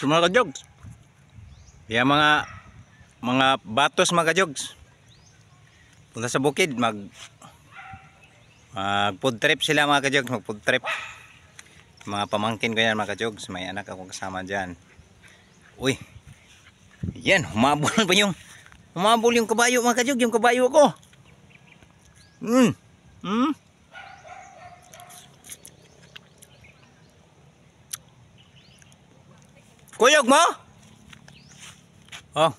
mga kajogs. Kaya mga batos mga kajogs. Punta sa bukid mag food trip sila mga kajogs, mag food trip. Mga pamangkin ko yan mga kajogs, may anak ako kasama diyan. Uy. Yan, humabol yung kabayo mga kajogs, yung kabayo ko. Kuyog mo? Oh.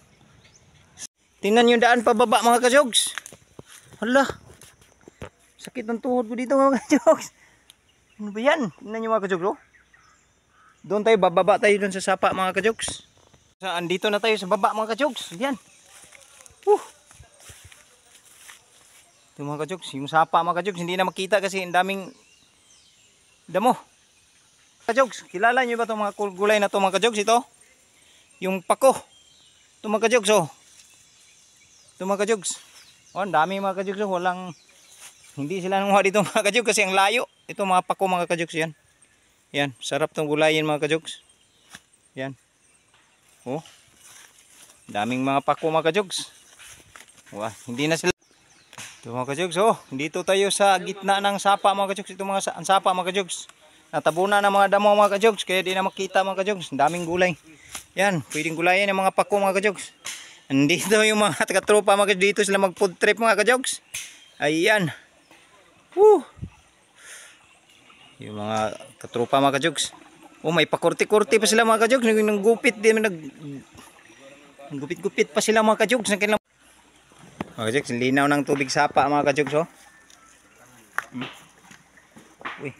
Tingnan yung daan pababa mga kajogs. Hala. Sakit ng tuhod ko dito mga kajogs. Ano ba yan? Tingnan nyo mga kajogs oh. Doon tayo, bababa tayo doon sa sapa mga kajogs. Andito na tayo sa baba mga kajogs. Yan. Ito mga kajogs, yung sapa mga kajogs, hindi na makita kasi ang daming damo. Kajogs, kilala nyo ba itong mga gulay na ito mga kajogs? Ito, yung pako. Ito mga kajogs oh. Ito mga kajogs. Oh, ang dami mga kajogs oh. Hindi sila nanguha dito mga kajogs kasi ang layo. Ito mga pako mga kajogs yan. Yan, sarap itong gulayin mga kajogs. Yan. Oh, daming mga pako mga kajogs. Wah, hindi na sila. Ito mga kajogs oh. Dito tayo sa gitna ng sapa mga kajogs. Ito mga sapa mga kajogs. Natabunan ng mga damo mga kajogs, kaya di na makita mga kajogs. Daming gulay. Yan, pwedeng gulayin ng mga pako mga kajogs. Andito yung mga katropa mga kajogs. Dito sila mag food trip mga kajogs. Ayan. Yung mga katropa mga kajogs. Oh, may pakurti-kurti pa sila mga kajogs. Nanggupit Gupit-gupit pa sila mga kajogs. Mga kajogs, linaw ng tubig sapa mga kajogs oh. Uy.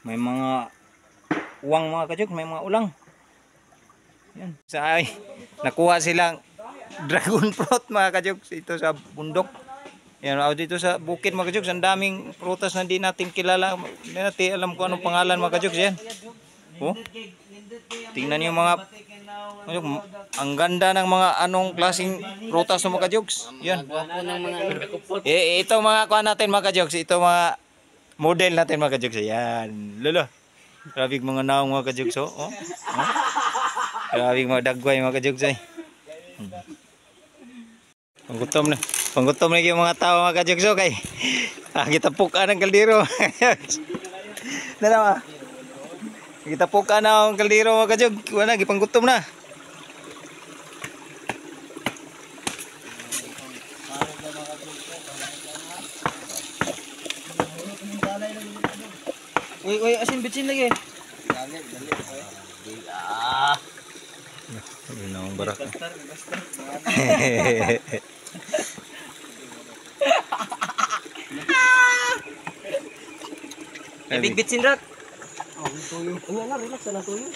May mga uwang mga kajogs, may mga ulang. Yan. Nakuha silang dragon fruit mga kajogs ito sa bundok. Yan, dito sa bukid mga kajogs, ang daming prutas na hindi natin kilala. Hindi natin alam kung anong pangalan mga kajogs yan. Oh. Tingnan niyo mga ang ganda ng mga anong klaseng prutas mga kajogs. Yan. Ito mga kuha natin mga kajogs, ito mga model natin mga kajogs. Ayan. Lolo. Grabe mga naong mga kajogs oh. Grabe mga dagway mga kajogs ay. Panggutom na yung mga tao mga kajogs oh kay. Kita puka ng kaldero. Dala kita puka ng kaldero mga kajogs. Wala gipanggutom na. Uy, asin bitsin lagi. Dali. Ano na ang barak. Big bitsin rak. Oh, tuyo. Ano na, relax na tuyo.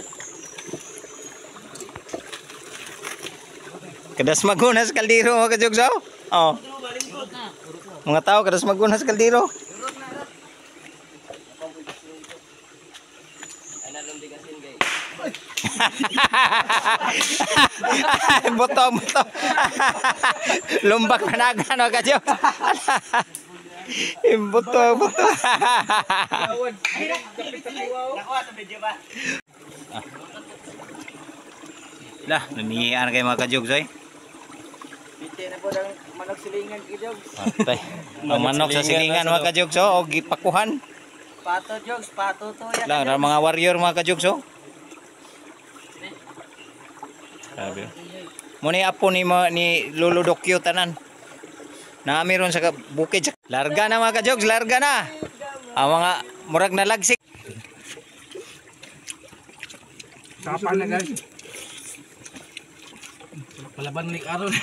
Kadas magunas kaldero mga kajogs oh. Oh. Mga tao kadas magunas kaldero. Buto. Lumbak panagan o kadyo. Buto. Lah, nangiyan kayo mga kajogs ay. Piti na po ng manok silingan kajogs. Patay. Ang manok sa silingan mga kajogs o gipakuhan. Pato jogs, pato to yan. Lah, mga warrior mga kajogs o. Sabi. Muni apo ni Lolo Dokyo tanan. Nami ron sa bukid. Larga na mga kajogs, larga na. Ang mga murag na lagsik. Kapan na guys. Palaban ni karon.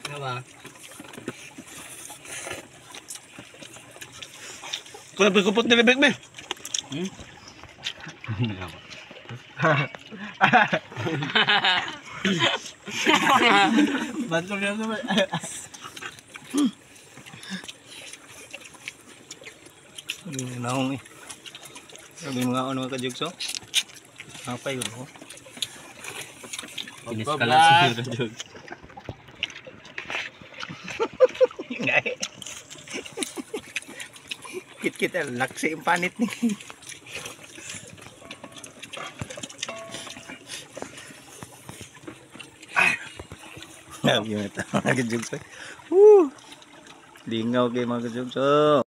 Diba? Kung napagkupot na bebek me. Bantog na naman. Naong eh. Sabi mga ano mga kajogs o. Apa yun o. Inis ka lang siguro kajogs. Kit-kit laksi yung panit ni. Grabe yung ito mga kajugs. Woo! Lingaw kayo mga kajugs. Oh.